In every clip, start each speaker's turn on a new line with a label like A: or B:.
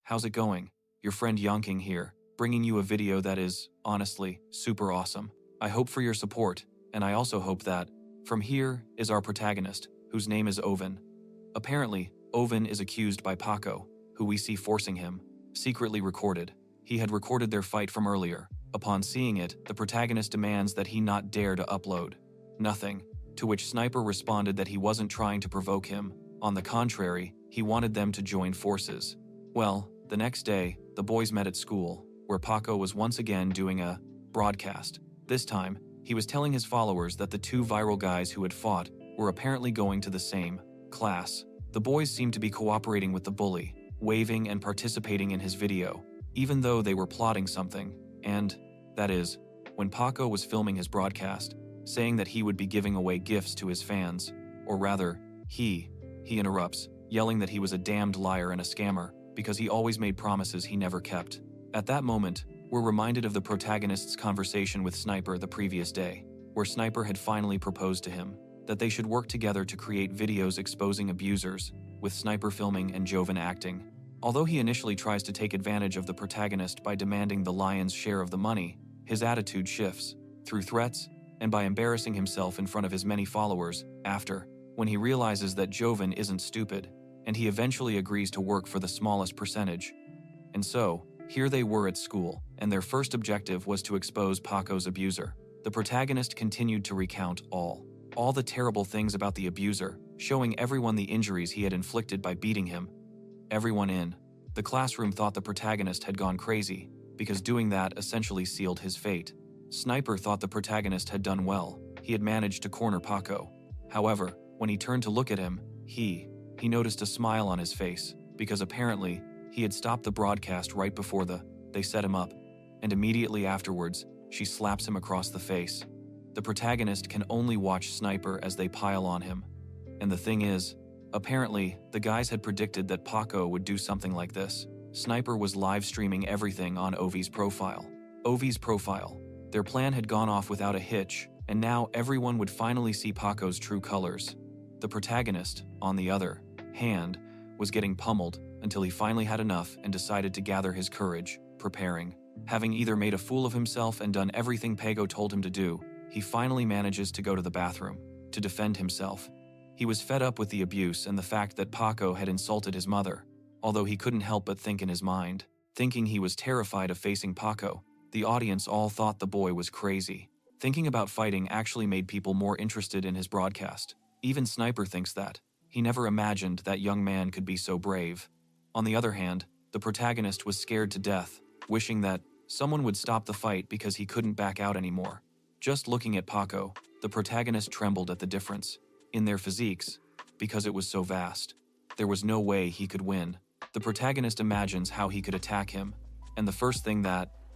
A: how's it going? Your friend Yonking here, bringing you a video that is, honestly, super awesome. I hope for your support, and I also hope that, from here is our protagonist, whose name is Ovin. Apparently, Ovin is accused by Paco, who we see forcing him, secretly recorded. He had recorded their fight from earlier. Upon seeing it, the protagonist demands that he not dare to upload. Nothing. To which Sniper responded that he wasn't trying to provoke him. On the contrary, he wanted them to join forces. Well, the next day, the boys met at school, where Paco was once again doing a broadcast. This time, he was telling his followers that the two viral guys who had fought were apparently going to the same class. The boys seemed to be cooperating with the bully, waving and participating in his video, even though they were plotting something, and, that is, when Paco was filming his broadcast, saying that he would be giving away gifts to his fans, or rather, he interrupts, yelling that he was a damned liar and a scammer, because he always made promises he never kept. At that moment, we're reminded of the protagonist's conversation with Sniper the previous day, where Sniper had finally proposed to him that they should work together to create videos exposing abusers, with Sniper filming and Joven acting. Although he initially tries to take advantage of the protagonist by demanding the lion's share of the money, his attitude shifts, through threats, and by embarrassing himself in front of his many followers, after, when he realizes that Joven isn't stupid, and he eventually agrees to work for the smallest percentage. And so, here they were at school, and their first objective was to expose Paco's abuser. The protagonist continued to recount all the terrible things about the abuser, showing everyone the injuries he had inflicted by beating him. Everyone in the classroom thought the protagonist had gone crazy, because doing that essentially sealed his fate. Sniper thought the protagonist had done well. He had managed to corner Paco. However, when he turned to look at him, he noticed a smile on his face, because apparently, he had stopped the broadcast right before they set him up, and immediately afterwards, she slaps him across the face. The protagonist can only watch Sniper as they pile on him. And the thing is, apparently, the guys had predicted that Paco would do something like this. Sniper was live streaming everything on Ovi's profile. Their plan had gone off without a hitch, and now everyone would finally see Paco's true colors. The protagonist, on the other hand, was getting pummeled until he finally had enough and decided to gather his courage, preparing. Having either made a fool of himself and done everything Paco told him to do, he finally manages to go to the bathroom, to defend himself. He was fed up with the abuse and the fact that Paco had insulted his mother, although he couldn't help but think in his mind, thinking he was terrified of facing Paco. The audience all thought the boy was crazy. Thinking about fighting actually made people more interested in his broadcast. Even Sniper thinks that. He never imagined that young man could be so brave. On the other hand, the protagonist was scared to death, wishing that someone would stop the fight because he couldn't back out anymore. Just looking at Paco, the protagonist trembled at the difference in their physiques, because it was so vast. There was no way he could win. The protagonist imagines how he could attack him, and the first thing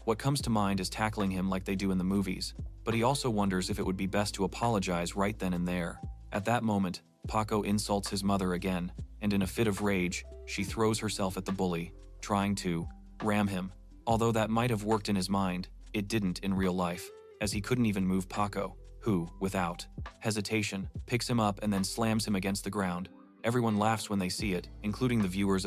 A: what comes to mind is tackling him like they do in the movies, but he also wonders if it would be best to apologize right then and there. At that moment, Paco insults his mother again, and in a fit of rage, she throws herself at the bully, trying to ram him. Although that might have worked in his mind, it didn't in real life, as he couldn't even move Paco, who, without hesitation, picks him up and then slams him against the ground. Everyone laughs when they see it, including the viewers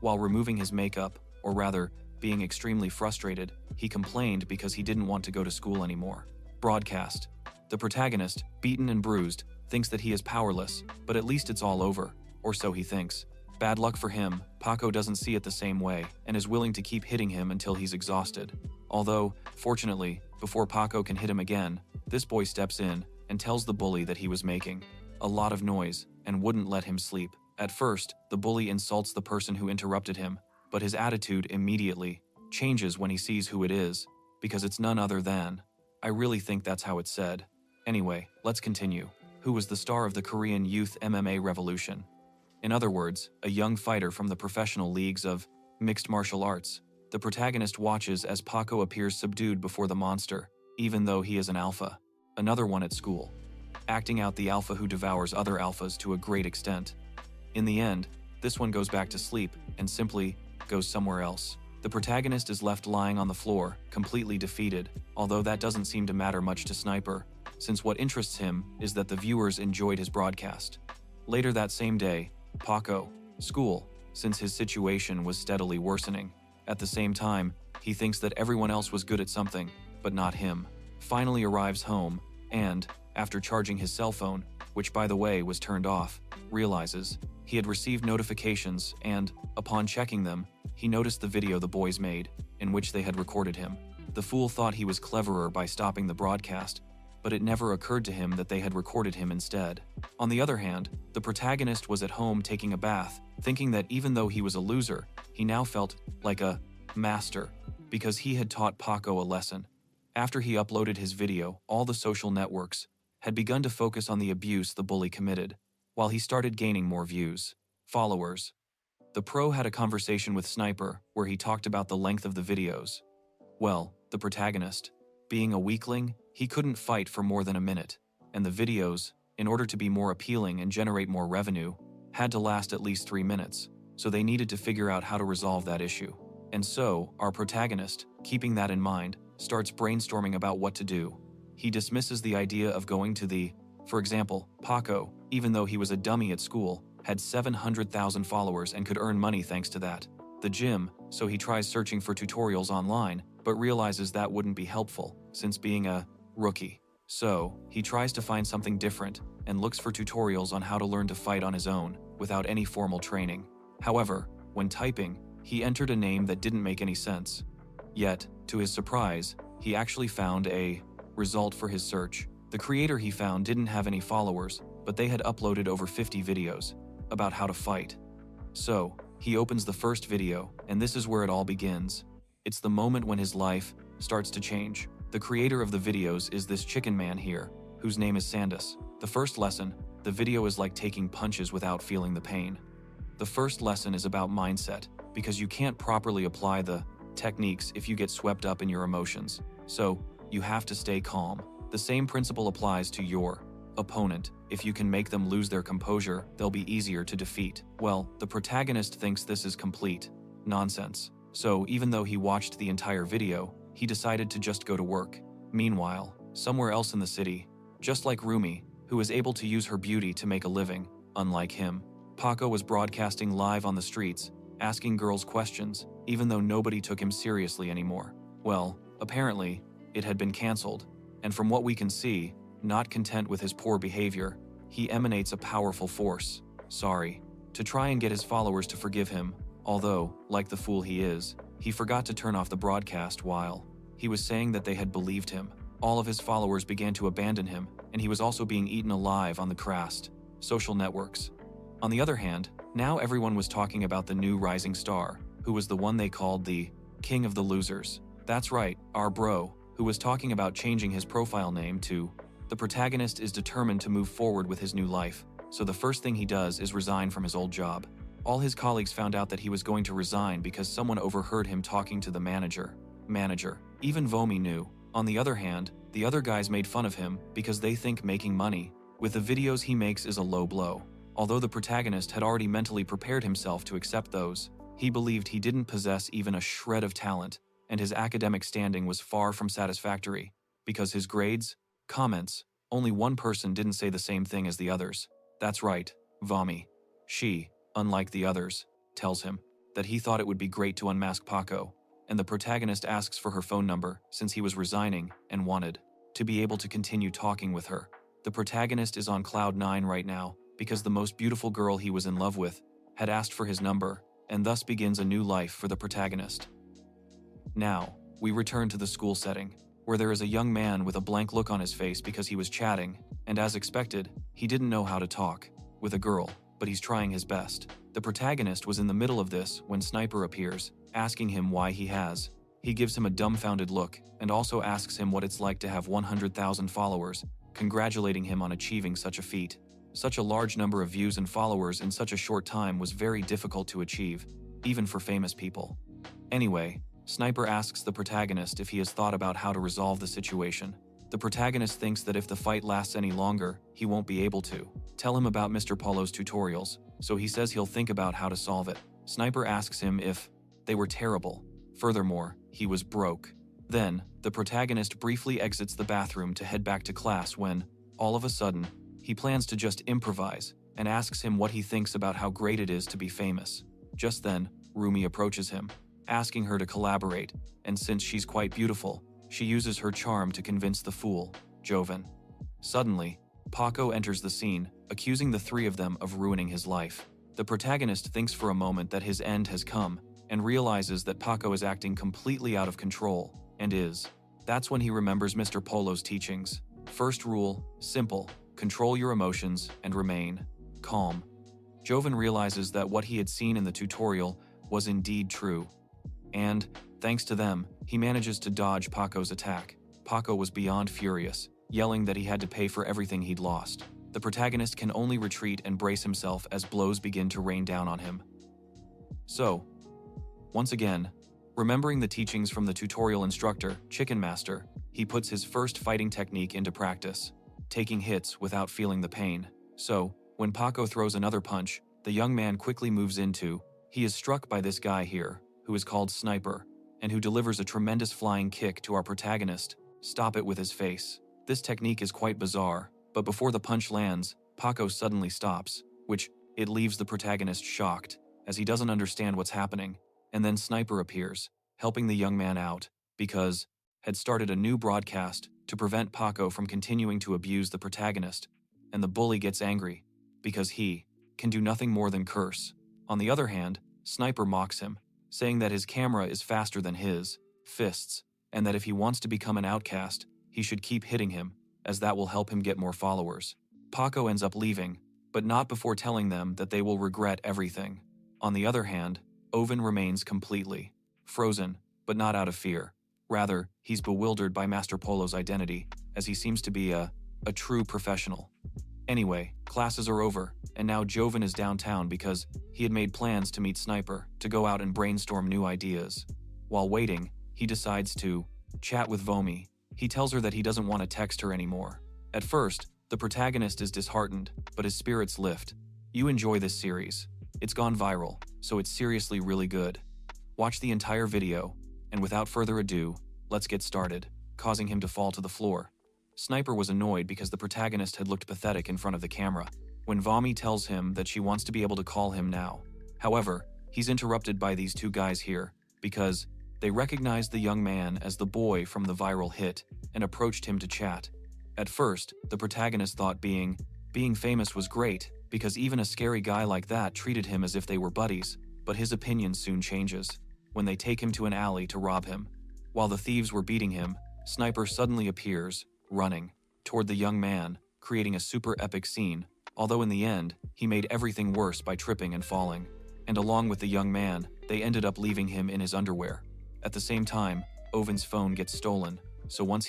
A: while removing his makeup, or rather, being extremely frustrated, he complained because he didn't want to go to school anymore. Broadcast. The protagonist, beaten and bruised, thinks that he is powerless, but at least it's all over, or so he thinks. Bad luck for him, Paco doesn't see it the same way, and is willing to keep hitting him until he's exhausted. Although, fortunately, before Paco can hit him again, this boy steps in and tells the bully that he was making a lot of noise and wouldn't let him sleep. At first, the bully insults the person who interrupted him, but his attitude immediately changes when he sees who it is, because it's none other than. I really think that's how it's said. Anyway, let's continue. Who was the star of the Korean youth MMA revolution? In other words, a young fighter from the professional leagues of mixed martial arts. The protagonist watches as Paco appears subdued before the monster, even though he is an alpha. Another one at school, acting out the alpha who devours other alphas to a great extent. In the end, this one goes back to sleep and simply goes somewhere else. The protagonist is left lying on the floor, completely defeated, although that doesn't seem to matter much to Sniper, since what interests him is that the viewers enjoyed his broadcast. Later that same day, Paco, school, since his situation was steadily worsening. At the same time, he thinks that everyone else was good at something, but not him. Finally arrives home, and, after charging his cell phone, which by the way was turned off, realizes he had received notifications and, upon checking them, he noticed the video the boys made, in which they had recorded him. The fool thought he was cleverer by stopping the broadcast, but it never occurred to him that they had recorded him instead. On the other hand, the protagonist was at home taking a bath, thinking that even though he was a loser, he now felt like a master, because he had taught Paco a lesson. After he uploaded his video, all the social networks had begun to focus on the abuse the bully committed, while he started gaining more views, followers. The pro had a conversation with Sniper where he talked about the length of the videos. Well, the protagonist, being a weakling, he couldn't fight for more than a minute, and the videos, in order to be more appealing and generate more revenue, had to last at least 3 minutes, so they needed to figure out how to resolve that issue. And so, our protagonist, keeping that in mind, starts brainstorming about what to do. He dismisses the idea of going to the, for example, Paco, even though he was a dummy at school, had 700,000 followers and could earn money thanks to that. The gym, so he tries searching for tutorials online, but realizes that wouldn't be helpful, since being a rookie. So, he tries to find something different and looks for tutorials on how to learn to fight on his own, without any formal training. However, when typing, he entered a name that didn't make any sense. Yet, to his surprise, he actually found a result for his search. The creator he found didn't have any followers, but they had uploaded over 50 videos about how to fight. So, he opens the first video, and this is where it all begins. It's the moment when his life starts to change. The creator of the videos is this chicken man here, whose name is Sandus. The first lesson, the video is like taking punches without feeling the pain. The first lesson is about mindset, because you can't properly apply the techniques if you get swept up in your emotions. So, you have to stay calm. The same principle applies to your opponent. If you can make them lose their composure, they'll be easier to defeat. Well, the protagonist thinks this is complete nonsense. So, even though he watched the entire video, he decided to just go to work. Meanwhile, somewhere else in the city, just like Rumi, who was able to use her beauty to make a living, unlike him, Paco was broadcasting live on the streets, asking girls questions, even though nobody took him seriously anymore. Well, apparently, it had been cancelled, and from what we can see, not content with his poor behavior, he emanates a powerful force, to try and get his followers to forgive him, although, like the fool he is, he forgot to turn off the broadcast while he was saying that they had believed him. All of his followers began to abandon him, and he was also being eaten alive on the crassed social networks. On the other hand, now everyone was talking about the new rising star, who was the one they called the King of the Losers. That's right, our bro, who was talking about changing his profile name to. The protagonist is determined to move forward with his new life, so the first thing he does is resign from his old job. All his colleagues found out that he was going to resign because someone overheard him talking to the manager. Even Vomi knew. On the other hand, the other guys made fun of him because they think making money with the videos he makes is a low blow. Although the protagonist had already mentally prepared himself to accept those, he believed he didn't possess even a shred of talent, and his academic standing was far from satisfactory, because his grades, comments, only one person didn't say the same thing as the others. That's right, Vomi. She, unlike the others, tells him that he thought it would be great to unmask Paco, and the protagonist asks for her phone number since he was resigning and wanted to be able to continue talking with her. The protagonist is on cloud 9 right now because the most beautiful girl he was in love with had asked for his number, and thus begins a new life for the protagonist. Now, we return to the school setting, where there is a young man with a blank look on his face because he was chatting, and as expected, he didn't know how to talk with a girl, but he's trying his best. The protagonist was in the middle of this when Sniper appears, asking him why he has. He gives him a dumbfounded look, and also asks him what it's like to have 100,000 followers, congratulating him on achieving such a feat. Such a large number of views and followers in such a short time was very difficult to achieve, even for famous people. Anyway, Sniper asks the protagonist if he has thought about how to resolve the situation. The protagonist thinks that if the fight lasts any longer, he won't be able to tell him about Mr. Paulo's tutorials, so he says he'll think about how to solve it. Sniper asks him if they were terrible. Furthermore, he was broke. Then, the protagonist briefly exits the bathroom to head back to class when, all of a sudden, he plans to just improvise and asks him what he thinks about how great it is to be famous. Just then, Rumi approaches him, asking her to collaborate, and since she's quite beautiful, she uses her charm to convince the fool, Joven. Suddenly, Paco enters the scene, accusing the three of them of ruining his life. The protagonist thinks for a moment that his end has come, and realizes that Paco is acting completely out of control, and is. That's when he remembers Mr. Polo's teachings. First rule, simple, control your emotions and remain calm. Joven realizes that what he had seen in the tutorial was indeed true. And, thanks to them, he manages to dodge Paco's attack. Paco was beyond furious, yelling that he had to pay for everything he'd lost. The protagonist can only retreat and brace himself as blows begin to rain down on him. So, once again, remembering the teachings from the tutorial instructor, Chicken Master, he puts his first fighting technique into practice, taking hits without feeling the pain. So, when Paco throws another punch, the young man quickly moves into, he is struck by this guy here, who is called Sniper, and who delivers a tremendous flying kick to our protagonist, stop it with his face. This technique is quite bizarre, but before the punch lands, Paco suddenly stops, which it leaves the protagonist shocked, as he doesn't understand what's happening, and then Sniper appears, helping the young man out, because had started a new broadcast to prevent Paco from continuing to abuse the protagonist, and the bully gets angry, because he can do nothing more than curse. On the other hand, Sniper mocks him, saying that his camera is faster than his fists, and that if he wants to become an outcast, he should keep hitting him, as that will help him get more followers. Paco ends up leaving, but not before telling them that they will regret everything. On the other hand, Ovin remains completely frozen, but not out of fear. Rather, he's bewildered by Master Polo's identity, as he seems to be a true professional. Anyway, classes are over, and now Joven is downtown because he had made plans to meet Sniper to go out and brainstorm new ideas. While waiting, he decides to chat with Vomi. He tells her that he doesn't want to text her anymore. At first, the protagonist is disheartened, but his spirits lift. You enjoy this series. It's gone viral, so it's seriously really good. Watch the entire video, and without further ado, let's get started, causing him to fall to the floor. Sniper was annoyed because the protagonist had looked pathetic in front of the camera, when Vomi tells him that she wants to be able to call him now. However, he's interrupted by these two guys here, because they recognized the young man as the boy from the viral hit, and approached him to chat. At first, the protagonist thought being famous was great, because even a scary guy like that treated him as if they were buddies, but his opinion soon changes, when they take him to an alley to rob him. While the thieves were beating him, Sniper suddenly appears, running toward the young man, creating a super epic scene, although in the end, he made everything worse by tripping and falling. And along with the young man, they ended up leaving him in his underwear. At the same time, Ovin's phone gets stolen, so once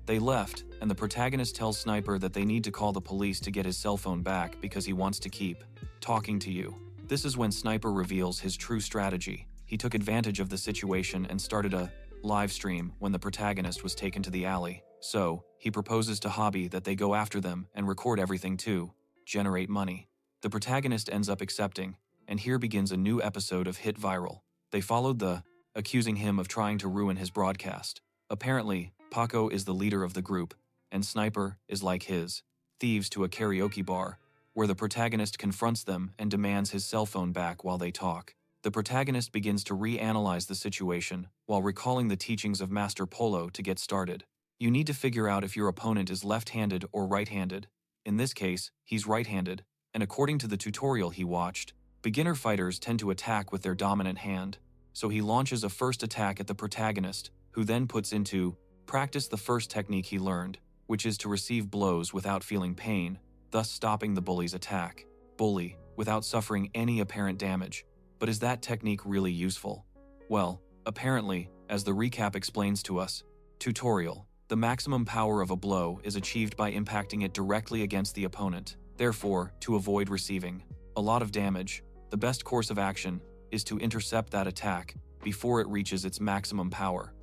A: they left, and the protagonist tells Sniper that they need to call the police to get his cell phone back because he wants to keep talking to you. This is when Sniper reveals his true strategy. He took advantage of the situation and started a live stream when the protagonist was taken to the alley. So, he proposes to Hobby that they go after them and record everything to generate money. The protagonist ends up accepting, and here begins a new episode of Hit Viral. They followed accusing him of trying to ruin his broadcast. Apparently, Paco is the leader of the group, and Sniper is like his thieves to a karaoke bar, where the protagonist confronts them and demands his cell phone back while they talk. The protagonist begins to reanalyze the situation while recalling the teachings of Master Polo to get started. You need to figure out if your opponent is left-handed or right-handed. In this case, he's right-handed, and according to the tutorial he watched, beginner fighters tend to attack with their dominant hand. So he launches a first attack at the protagonist, who then puts into practice the first technique he learned, which is to receive blows without feeling pain, thus stopping the bully's attack. Bully, without suffering any apparent damage. But is that technique really useful? Well, apparently, as the recap explains to us, tutorial. The maximum power of a blow is achieved by impacting it directly against the opponent. Therefore, to avoid receiving a lot of damage, the best course of action is to intercept that attack before it reaches its maximum power.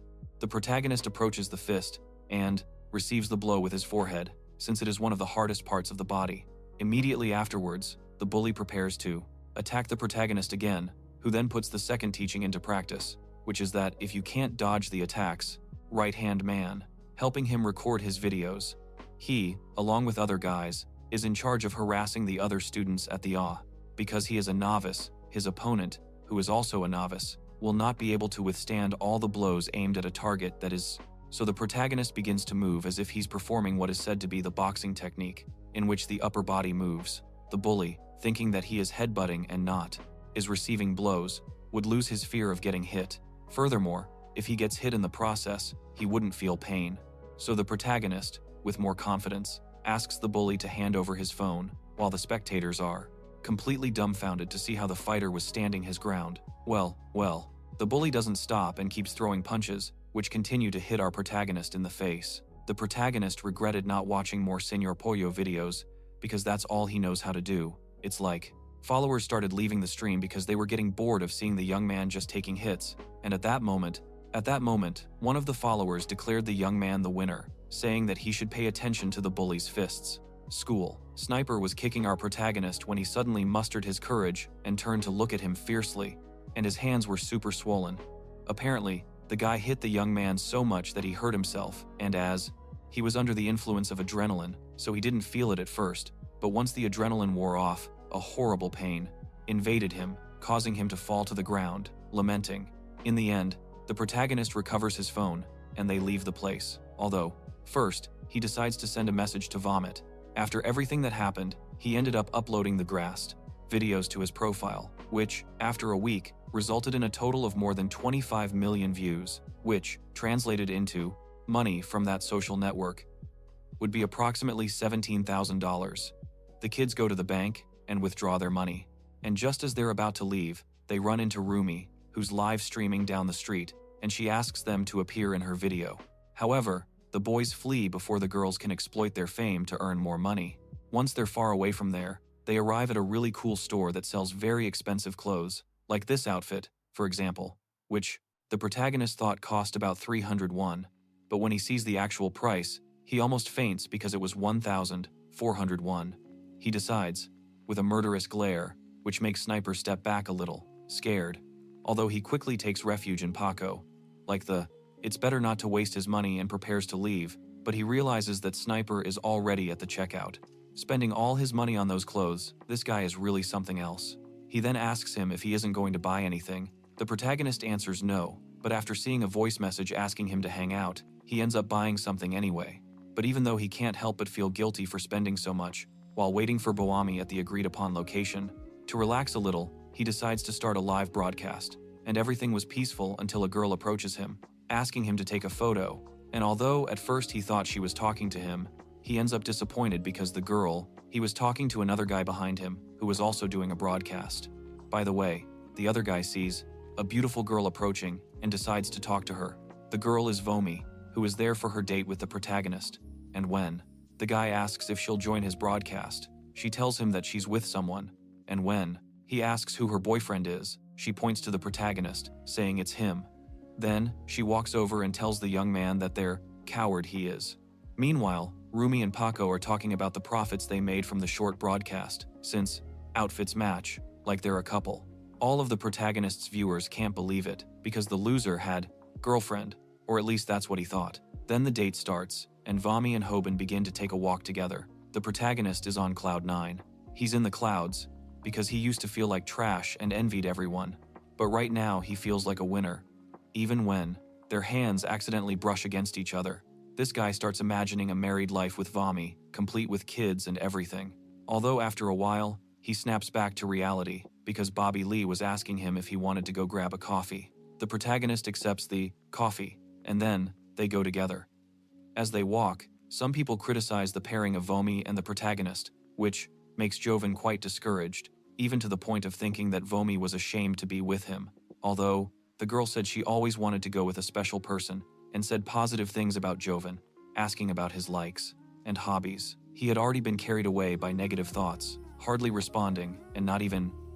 A: The protagonist approaches the fist and receives the blow with his forehead, since it is one of the hardest parts of the body. Immediately afterwards, the bully prepares to attack the protagonist again, who then puts the second teaching into practice, which is that if you can't dodge the attacks, right-hand man, helping him record his videos. He, along with other guys, is in charge of harassing the other students at the because he is a novice, his opponent who is also a novice, will not be able to withstand all the blows aimed at a target that is. So the protagonist begins to move as if he's performing what is said to be the boxing technique, in which the upper body moves. The bully, thinking that he is headbutting and not, is receiving blows, would lose his fear of getting hit. Furthermore, if he gets hit in the process, he wouldn't feel pain. So the protagonist, with more confidence, asks the bully to hand over his phone, while the spectators are completely dumbfounded to see how the fighter was standing his ground. Well, the bully doesn't stop and keeps throwing punches, which continue to hit our protagonist in the face. The protagonist regretted not watching more Señor Pollo videos, because that's all he knows how to do. It's like, followers started leaving the stream because they were getting bored of seeing the young man just taking hits, and at that moment, one of the followers declared the young man the winner, saying that he should pay attention to the bully's fists. School. Sniper was kicking our protagonist when he suddenly mustered his courage and turned to look at him fiercely, and his hands were super swollen. Apparently, the guy hit the young man so much that he hurt himself, and as he was under the influence of adrenaline, so he didn't feel it at first, but once the adrenaline wore off, a horrible pain invaded him, causing him to fall to the ground, lamenting. In the end, the protagonist recovers his phone, and they leave the place. Although, first, he decides to send a message to Vomit. After everything that happened, he ended up uploading the grassed videos to his profile, which, after a week, resulted in a total of more than 25 million views, which, translated into money from that social network, would be approximately $17,000. The kids go to the bank and withdraw their money, and just as they're about to leave, they run into Rumi, who's live streaming down the street, and she asks them to appear in her video. However, the boys flee before the girls can exploit their fame to earn more money. Once they're far away from there, they arrive at a really cool store that sells very expensive clothes, like this outfit, for example, which the protagonist thought cost about 300 won, but when he sees the actual price, he almost faints because it was 1,400 won. He decides, with a murderous glare, which makes Sniper step back a little, scared, although he quickly takes refuge in Paco, like it's better not to waste his money, and prepares to leave, but he realizes that Sniper is already at the checkout. Spending all his money on those clothes, this guy is really something else. He then asks him if he isn't going to buy anything. The protagonist answers no, but after seeing a voice message asking him to hang out, he ends up buying something anyway. But even though he can't help but feel guilty for spending so much, while waiting for Boami at the agreed-upon location, to relax a little, he decides to start a live broadcast, and everything was peaceful until a girl approaches him, asking him to take a photo, and although at first he thought she was talking to him, he ends up disappointed because the girl, he was talking to another guy behind him who was also doing a broadcast. By the way, the other guy sees a beautiful girl approaching and decides to talk to her. The girl is Vomi, who is there for her date with the protagonist, and when the guy asks if she'll join his broadcast, she tells him that she's with someone, and when he asks who her boyfriend is, she points to the protagonist, saying it's him. Then, she walks over and tells the young man that they're coward he is. Meanwhile, Rumi and Paco are talking about the profits they made from the short broadcast, since outfits match, like they're a couple. All of the protagonist's viewers can't believe it, because the loser had girlfriend, or at least that's what he thought. Then the date starts, and Vami and Hoban begin to take a walk together. The protagonist is on cloud 9. He's in the clouds, because he used to feel like trash and envied everyone. But right now he feels like a winner. Even when their hands accidentally brush against each other, this guy starts imagining a married life with Vami, complete with kids and everything. Although after a while, he snaps back to reality, because Bobby Lee was asking him if he wanted to go grab a coffee. The protagonist accepts the coffee, and then they go together. As they walk, some people criticize the pairing of Vomi and the protagonist, which makes Joven quite discouraged, even to the point of thinking that Vomi was ashamed to be with him. Although, the girl said she always wanted to go with a special person, and said positive things about Joven, asking about his likes and hobbies. He had already been carried away by negative thoughts, hardly responding, and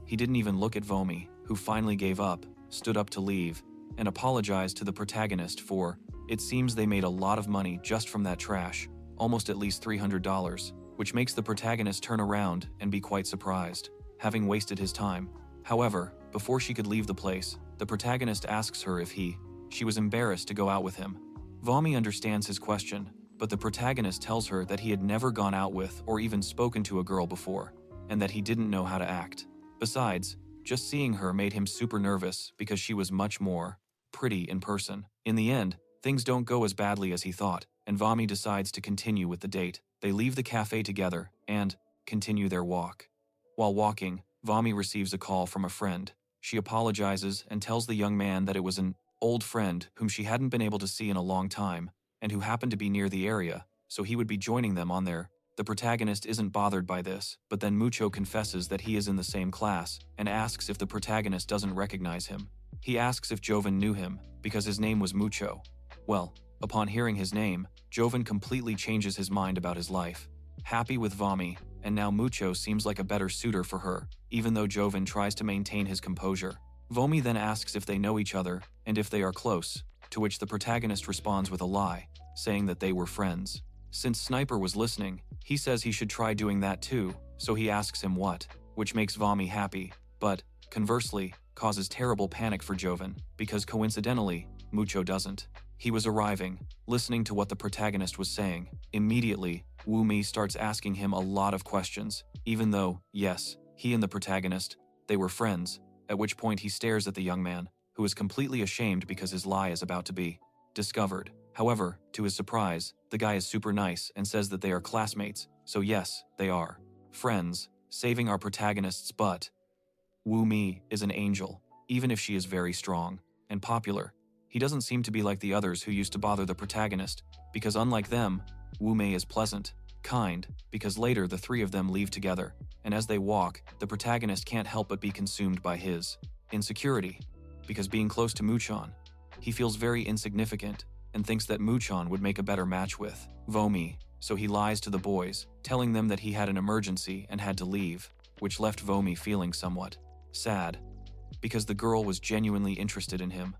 A: he didn't even look at Vomi, who finally gave up, stood up to leave, and apologized to the protagonist for, it seems they made a lot of money just from that trash, almost at least $300, which makes the protagonist turn around and be quite surprised, having wasted his time. However, before she could leave the place, the protagonist asks her if she was embarrassed to go out with him. Vomi understands his question, but the protagonist tells her that he had never gone out with or even spoken to a girl before, and that he didn't know how to act. Besides, Just seeing her made him super nervous because she was much more pretty in person. In the end, things don't go as badly as he thought, and Vami decides to continue with the date. They leave the cafe together and continue their walk. While walking, Vami receives a call from a friend. She apologizes and tells the young man that it was an old friend whom she hadn't been able to see in a long time and who happened to be near the area, so he would be joining them on there. The protagonist isn't bothered by this, but then Mucho confesses that he is in the same class and asks if the protagonist doesn't recognize him. He asks if Joven knew him, because his name was Mucho. Well, upon hearing his name, Joven completely changes his mind about his life. Happy with Vami, and now Mucho seems like a better suitor for her, even though Joven tries to maintain his composure. Vomi then asks if they know each other and if they are close, to which the protagonist responds with a lie, saying that they were friends. Since Sniper was listening, he says he should try doing that too, so he asks him what, which makes Vami happy, but, conversely, causes terrible panic for Joven, because coincidentally, Mucho doesn't. He was arriving, listening to what the protagonist was saying. Immediately, Wumi starts asking him a lot of questions, even though, yes, he and the protagonist, they were friends, at which point he stares at the young man, who is completely ashamed because his lie is about to be discovered. However, to his surprise, the guy is super nice and says that they are classmates, so yes, they are friends, saving our protagonist's butt. Wumi is an angel, even if she is very strong and popular. He doesn't seem to be like the others who used to bother the protagonist, because unlike them, Wumi is pleasant, kind, because later the three of them leave together, and as they walk, the protagonist can't help but be consumed by his insecurity, because being close to Muchon, he feels very insignificant and thinks that Muchon would make a better match with Vomi, so he lies to the boys, telling them that he had an emergency and had to leave, which left Vomi feeling somewhat sad, because the girl was genuinely interested in him.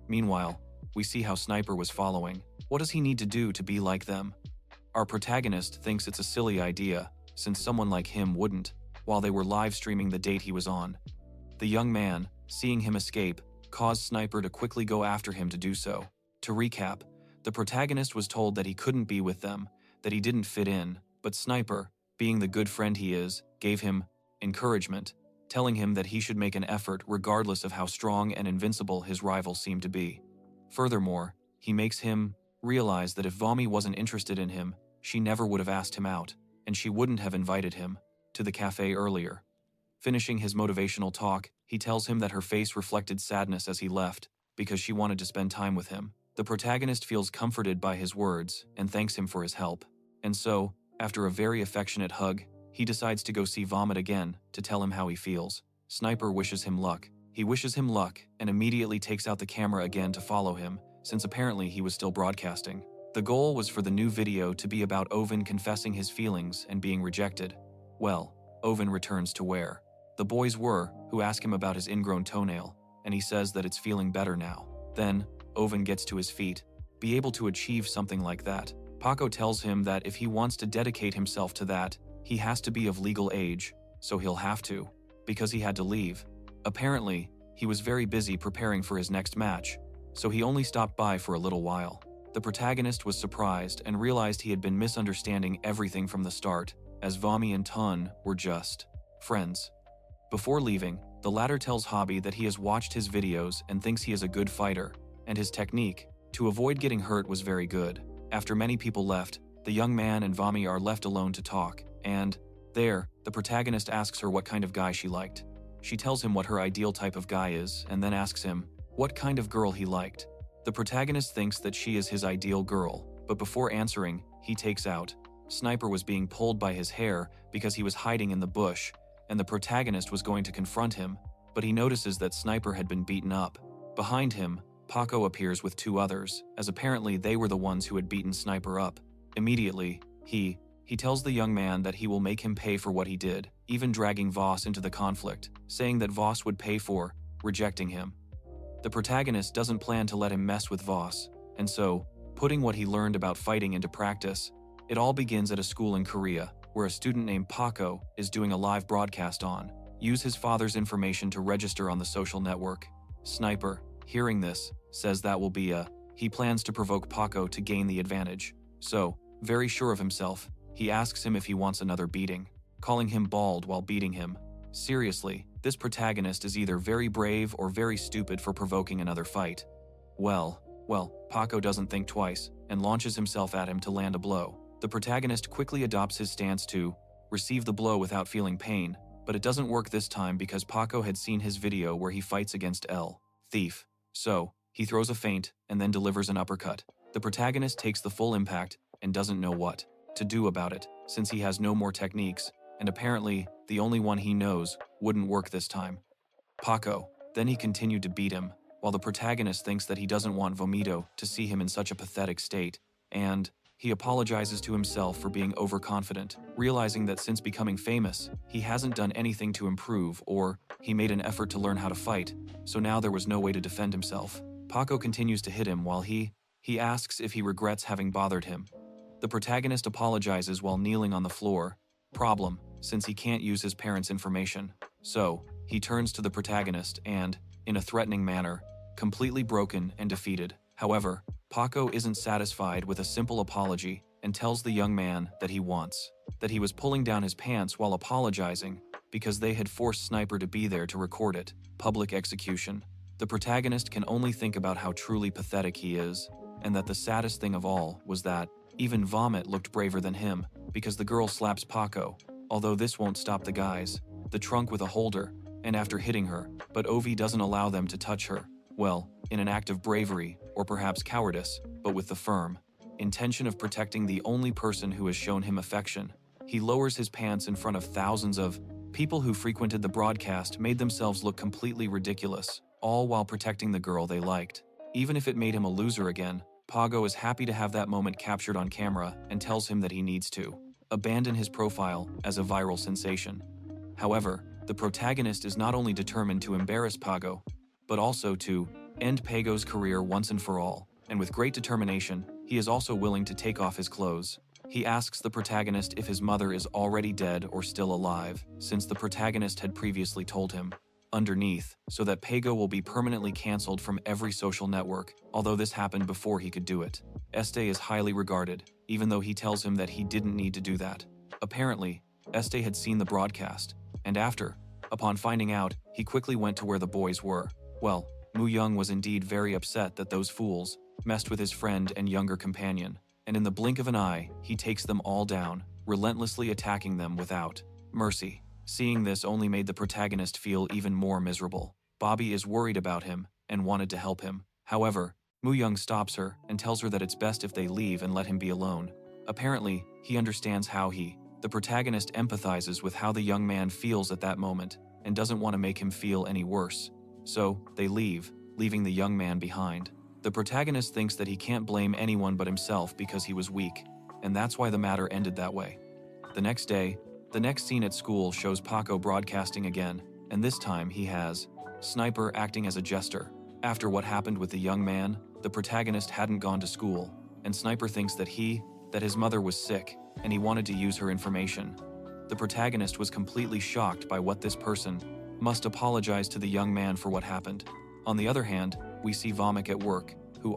A: Meanwhile, we see how Sniper was following. What does he need to do to be like them? Our protagonist thinks it's a silly idea, since someone like him wouldn't, while they were live streaming the date he was on. The young man, seeing him escape, caused Sniper to quickly go after him to do so. To recap, the protagonist was told that he couldn't be with them, that he didn't fit in, but Sniper, being the good friend he is, gave him encouragement, telling him that he should make an effort regardless of how strong and invincible his rival seemed to be. Furthermore, he makes him realize that if Vomi wasn't interested in him, she never would have asked him out, and she wouldn't have invited him to the cafe earlier. Finishing his motivational talk, he tells him that her face reflected sadness as he left, because she wanted to spend time with him. The protagonist feels comforted by his words and thanks him for his help. And so, after a very affectionate hug, he decides to go see Vomit again to tell him how he feels. Sniper wishes him luck. He wishes him luck and immediately takes out the camera again to follow him, since apparently he was still broadcasting. The goal was for the new video to be about Ovin confessing his feelings and being rejected. Well, Ovin returns to where the boys were, who ask him about his ingrown toenail, and he says that it's feeling better now. Then, Ovin gets to his feet. Be able to achieve something like that. Paco tells him that if he wants to dedicate himself to that, he has to be of legal age, so he'll have to, because he had to leave. Apparently, he was very busy preparing for his next match, so he only stopped by for a little while. The protagonist was surprised and realized he had been misunderstanding everything from the start, as Vomi and Tun were just friends. Before leaving, the latter tells Hobby that he has watched his videos and thinks he is a good fighter, and his technique, to avoid getting hurt, was very good. After many people left, the young man and Vomi are left alone to talk, and there, the protagonist asks her what kind of guy she liked. She tells him what her ideal type of guy is and then asks him what kind of girl he liked. The protagonist thinks that she is his ideal girl, but before answering, he takes out. Sniper was being pulled by his hair because he was hiding in the bush, and the protagonist was going to confront him, but he notices that Sniper had been beaten up. Behind him, Paco appears with two others, as apparently they were the ones who had beaten Sniper up. Immediately, he tells the young man that he will make him pay for what he did, even dragging Voss into the conflict, saying that Voss would pay for rejecting him. The protagonist doesn't plan to let him mess with Voss, and so, putting what he learned about fighting into practice, it all begins at a school in Korea, where a student named Paco is doing a live broadcast on. Use his father's information to register on the social network. Sniper, hearing this, says that will be he plans to provoke Paco to gain the advantage. So, very sure of himself, he asks him if he wants another beating, calling him bald while beating him. Seriously, this protagonist is either very brave or very stupid for provoking another fight. Well, Paco doesn't think twice and launches himself at him to land a blow. The protagonist quickly adopts his stance to receive the blow without feeling pain, but it doesn't work this time because Paco had seen his video where he fights against El Thief. So, he throws a feint and then delivers an uppercut. The protagonist takes the full impact and doesn't know what to do about it, since he has no more techniques, and apparently, the only one he knows wouldn't work this time. Paco. Then he continued to beat him, while the protagonist thinks that he doesn't want Vomito to see him in such a pathetic state, and he apologizes to himself for being overconfident, realizing that since becoming famous, he hasn't done anything to improve or he made an effort to learn how to fight, so now there was no way to defend himself. Paco continues to hit him while he asks if he regrets having bothered him. The protagonist apologizes while kneeling on the floor. Problem, since he can't use his parents' information. So, he turns to the protagonist and, in a threatening manner, completely broken and defeated. However, Paco isn't satisfied with a simple apology and tells the young man that he was pulling down his pants while apologizing because they had forced Sniper to be there to record it. Public execution. The protagonist can only think about how truly pathetic he is, and that the saddest thing of all was that even Vomit looked braver than him because the girl slaps Paco, although this won't stop the guys, the trunk with a holder, and after hitting her, but Ovi doesn't allow them to touch her. Well, in an act of bravery, or perhaps cowardice, but with the firm intention of protecting the only person who has shown him affection, he lowers his pants in front of thousands of people who frequented the broadcast, made themselves look completely ridiculous, all while protecting the girl they liked. Even if it made him a loser again, Paco is happy to have that moment captured on camera and tells him that he needs to abandon his profile as a viral sensation. However, the protagonist is not only determined to embarrass Paco, but also to end Paco's career once and for all, and with great determination, he is also willing to take off his clothes. He asks the protagonist if his mother is already dead or still alive, since the protagonist had previously told him underneath, so that Paco will be permanently cancelled from every social network, although this happened before he could do it. Este is highly regarded, even though he tells him that he didn't need to do that. Apparently, Este had seen the broadcast, and upon finding out, he quickly went to where the boys were. Well, Mu Young was indeed very upset that those fools messed with his friend and younger companion, and in the blink of an eye, he takes them all down, relentlessly attacking them without mercy. Seeing this only made the protagonist feel even more miserable. Bobby is worried about him and wanted to help him. However, Mu Young stops her and tells her that it's best if they leave and let him be alone. Apparently, he understands how the protagonist empathizes with how the young man feels at that moment and doesn't want to make him feel any worse. So, they leave, leaving the young man behind. The protagonist thinks that he can't blame anyone but himself because he was weak, and that's why the matter ended that way. The next day, the next scene at school shows Paco broadcasting again, and this time he has Sniper acting as a jester. After what happened with the young man, the protagonist hadn't gone to school, and Sniper thinks that his mother was sick, and he wanted to use her information. The protagonist was completely shocked by what this person must apologize to the young man for what happened. On the other hand, we see Vomit at work, who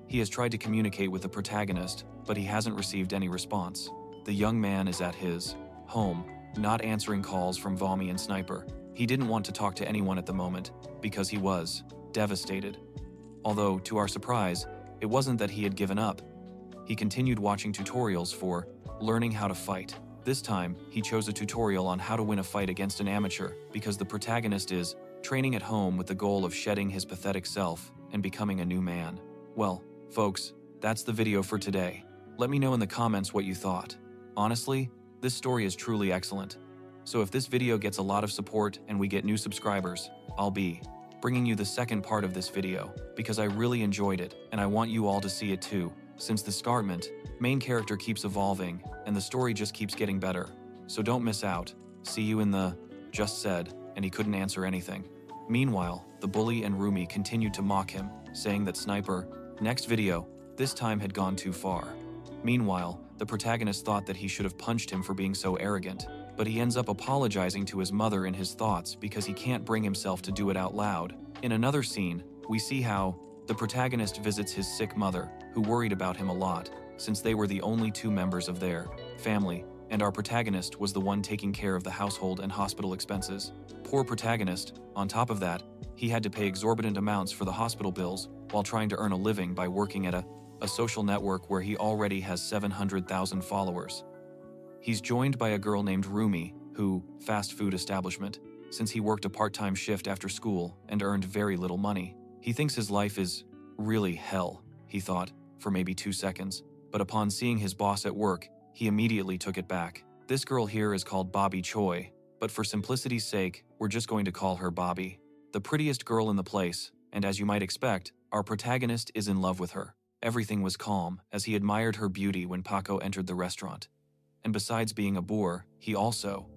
A: he has tried to communicate with the protagonist, but he hasn't received any response. The young man is at his home, not answering calls from Vomi and Sniper. He didn't want to talk to anyone at the moment, because he was devastated. Although, to our surprise, it wasn't that he had given up. He continued watching tutorials for learning how to fight. This time, he chose a tutorial on how to win a fight against an amateur because the protagonist is training at home with the goal of shedding his pathetic self and becoming a new man. Well, folks, that's the video for today. Let me know in the comments what you thought. Honestly, this story is truly excellent. So if this video gets a lot of support and we get new subscribers, I'll be bringing you the second part of this video because I really enjoyed it and I want you all to see it too, since the Scartment main character keeps evolving and the story just keeps getting better. So don't miss out. See you in the just said, and he couldn't answer anything. Meanwhile, the bully and Rumi continued to mock him, saying that Sniper, next video, this time had gone too far. Meanwhile, the protagonist thought that he should have punched him for being so arrogant, but he ends up apologizing to his mother in his thoughts because he can't bring himself to do it out loud. In another scene, we see how the protagonist visits his sick mother, who worried about him a lot, since they were the only two members of their family, and our protagonist was the one taking care of the household and hospital expenses. Poor protagonist, on top of that, he had to pay exorbitant amounts for the hospital bills while trying to earn a living by working at a social network where he already has 700,000 followers. He's joined by a girl named Rumi, who, fast food establishment, since he worked a part-time shift after school and earned very little money. He thinks his life is really hell, he thought, for maybe 2 seconds, but upon seeing his boss at work, he immediately took it back. This girl here is called Bobby Choi, but for simplicity's sake, we're just going to call her Bobby. The prettiest girl in the place, and as you might expect, our protagonist is in love with her. Everything was calm, as he admired her beauty when Paco entered the restaurant. And besides being a boor, he also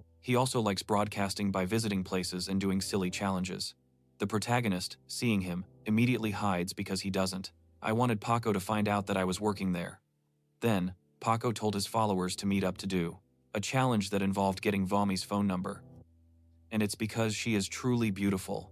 A: likes broadcasting by visiting places and doing silly challenges. The protagonist, seeing him, immediately hides because he doesn't. I wanted Paco to find out that I was working there. Then, Paco told his followers to meet up to do a challenge that involved getting Vomi's phone number. And it's because she is truly beautiful.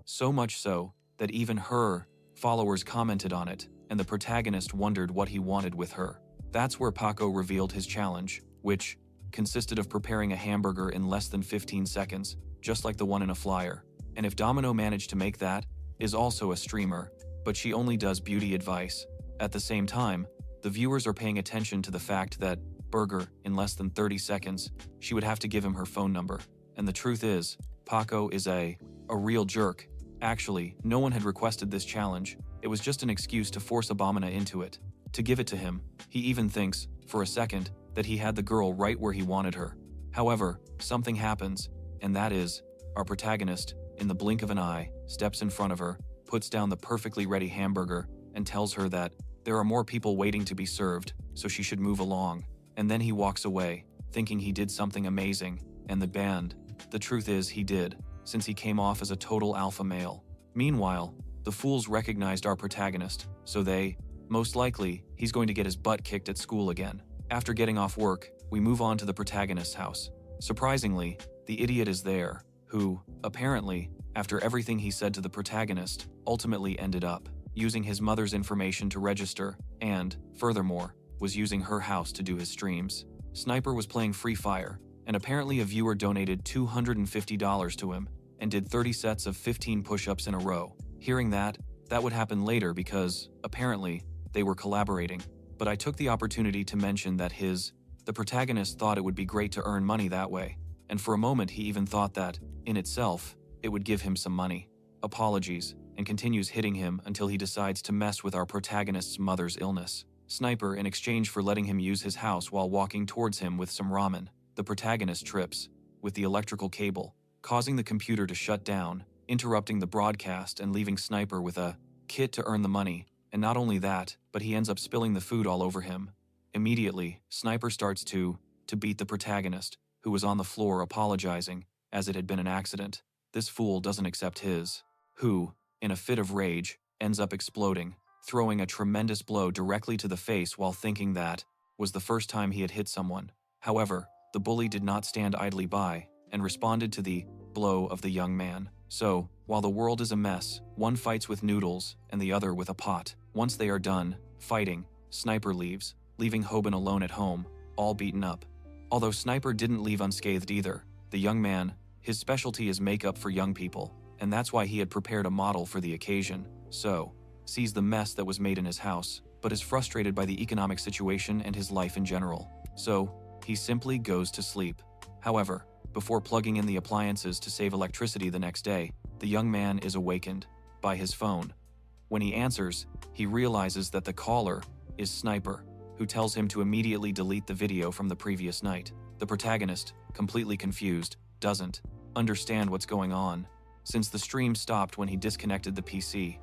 A: So much so, that even her followers commented on it, and the protagonist wondered what he wanted with her. That's where Paco revealed his challenge, which consisted of preparing a hamburger in less than 15 seconds, just like the one in a flyer. And if Domino managed to make that, is also a streamer, but she only does beauty advice. At the same time, the viewers are paying attention to the fact that, burger, in less than 30 seconds, she would have to give him her phone number. And the truth is, Paco is a real jerk. Actually, no one had requested this challenge. It was just an excuse to force Abomina into it. To give it to him, he even thinks, for a second, that he had the girl right where he wanted her. However, something happens, and that is, our protagonist, in the blink of an eye, steps in front of her, puts down the perfectly ready hamburger, and tells her that there are more people waiting to be served, so she should move along. And then he walks away, thinking he did something amazing, and the truth is he did, since he came off as a total alpha male. Meanwhile, the fools recognized our protagonist, so most likely, he's going to get his butt kicked at school again. After getting off work, we move on to the protagonist's house. Surprisingly, the idiot is there, who, apparently, after everything he said to the protagonist, ultimately ended up using his mother's information to register and, furthermore, was using her house to do his streams. Sniper was playing Free Fire, and apparently a viewer donated $250 to him and did 30 sets of 15 push-ups in a row. Hearing that would happen later because, apparently, they were collaborating. But I took the opportunity to mention that the protagonist thought it would be great to earn money that way, and for a moment he even thought that, in itself, it would give him some money. Apologies, and continues hitting him until he decides to mess with our protagonist's mother's illness. Sniper, in exchange for letting him use his house while walking towards him with some ramen, the protagonist trips with the electrical cable, causing the computer to shut down, interrupting the broadcast and leaving Sniper with a kit to earn the money. And not only that, but he ends up spilling the food all over him. Immediately, Sniper starts to beat the protagonist, who was on the floor apologizing, as it had been an accident. This fool doesn't accept who, in a fit of rage, ends up exploding, throwing a tremendous blow directly to the face while thinking that was the first time he had hit someone. However, the bully did not stand idly by, and responded to the blow of the young man. So, while the world is a mess, one fights with noodles and the other with a pot. Once they are done fighting, Sniper leaves, leaving Hoban alone at home, all beaten up. Although Sniper didn't leave unscathed either, the young man, his specialty is makeup for young people, and that's why he had prepared a model for the occasion. So, sees the mess that was made in his house, but is frustrated by the economic situation and his life in general. So, he simply goes to sleep. However, before plugging in the appliances to save electricity the next day, the young man is awakened by his phone. When he answers, he realizes that the caller is Sniper, who tells him to immediately delete the video from the previous night. The protagonist, completely confused, doesn't understand what's going on, since the stream stopped when he disconnected the PC.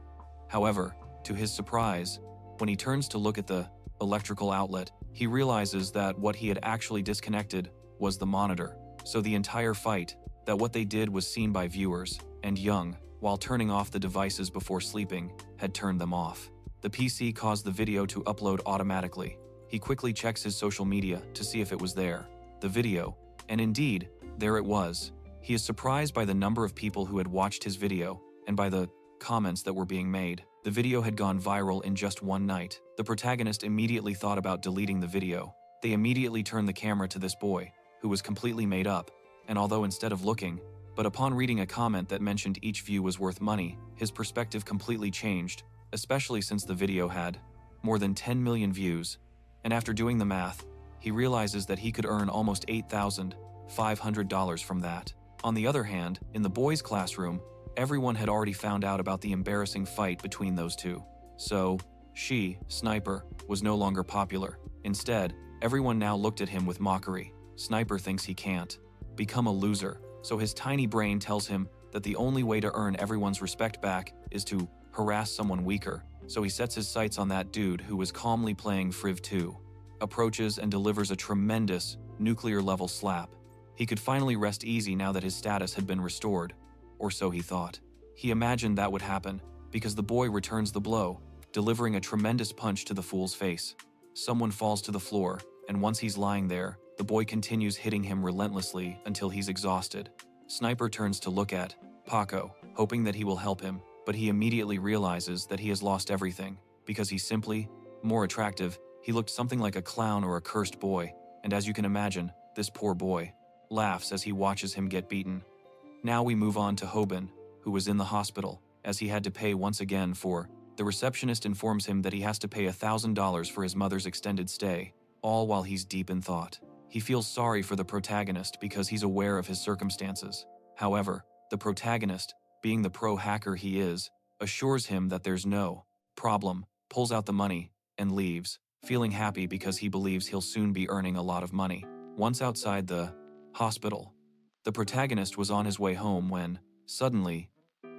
A: However, to his surprise, when he turns to look at the electrical outlet, he realizes that what he had actually disconnected was the monitor. So the entire fight, that what they did was seen by viewers, and Young, while turning off the devices before sleeping, had turned them off. The PC caused the video to upload automatically. He quickly checks his social media to see if it was there, the video, and indeed, there it was. He is surprised by the number of people who had watched his video, and by the comments that were being made. The video had gone viral in just one night. The protagonist immediately thought about deleting the video, They immediately turn the camera to this boy, who was completely made up, and although instead of looking, but upon reading a comment that mentioned each view was worth money, his perspective completely changed, especially since the video had more than 10 million views. And after doing the math, he realizes that he could earn almost $8,500 from that. On the other hand, in the boys' classroom, everyone had already found out about the embarrassing fight between those two. So, Sniper, was no longer popular. Instead, everyone now looked at him with mockery. Sniper thinks he can't become a loser, so his tiny brain tells him that the only way to earn everyone's respect back is to harass someone weaker. So he sets his sights on that dude who was calmly playing Friv 2, approaches and delivers a tremendous, nuclear-level slap. He could finally rest easy now that his status had been restored, or so he thought. He imagined that would happen, because the boy returns the blow, delivering a tremendous punch to the fool's face. Someone falls to the floor, and once he's lying there, the boy continues hitting him relentlessly until he's exhausted. Sniper turns to look at Paco, hoping that he will help him, but he immediately realizes that he has lost everything, because he's simply more attractive. He looked something like a clown or a cursed boy, and as you can imagine, this poor boy laughs as he watches him get beaten. Now we move on to Ovin, who was in the hospital, as he had to pay once again for. The receptionist informs him that he has to pay $1,000 for his mother's extended stay, all while he's deep in thought. He feels sorry for the protagonist because he's aware of his circumstances. However, the protagonist, being the pro hacker he is, assures him that there's no problem, pulls out the money, and leaves, feeling happy because he believes he'll soon be earning a lot of money. Once outside the hospital, the protagonist was on his way home when, suddenly,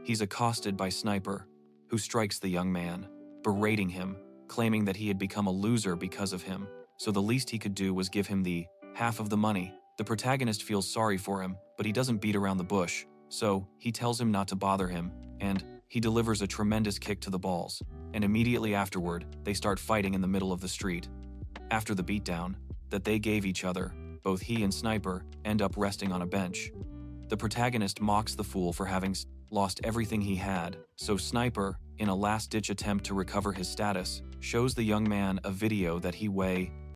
A: he's accosted by Sniper, who strikes the young man, berating him, claiming that he had become a loser because of him, so the least he could do was give him the half of the money. The protagonist feels sorry for him, but he doesn't beat around the bush, so he tells him not to bother him, and he delivers a tremendous kick to the balls, and immediately afterward, they start fighting in the middle of the street. After the beatdown that they gave each other, both he and Sniper end up resting on a bench. The protagonist mocks the fool for having lost everything he had, so Sniper, in a last-ditch attempt to recover his status, shows the young man a video that he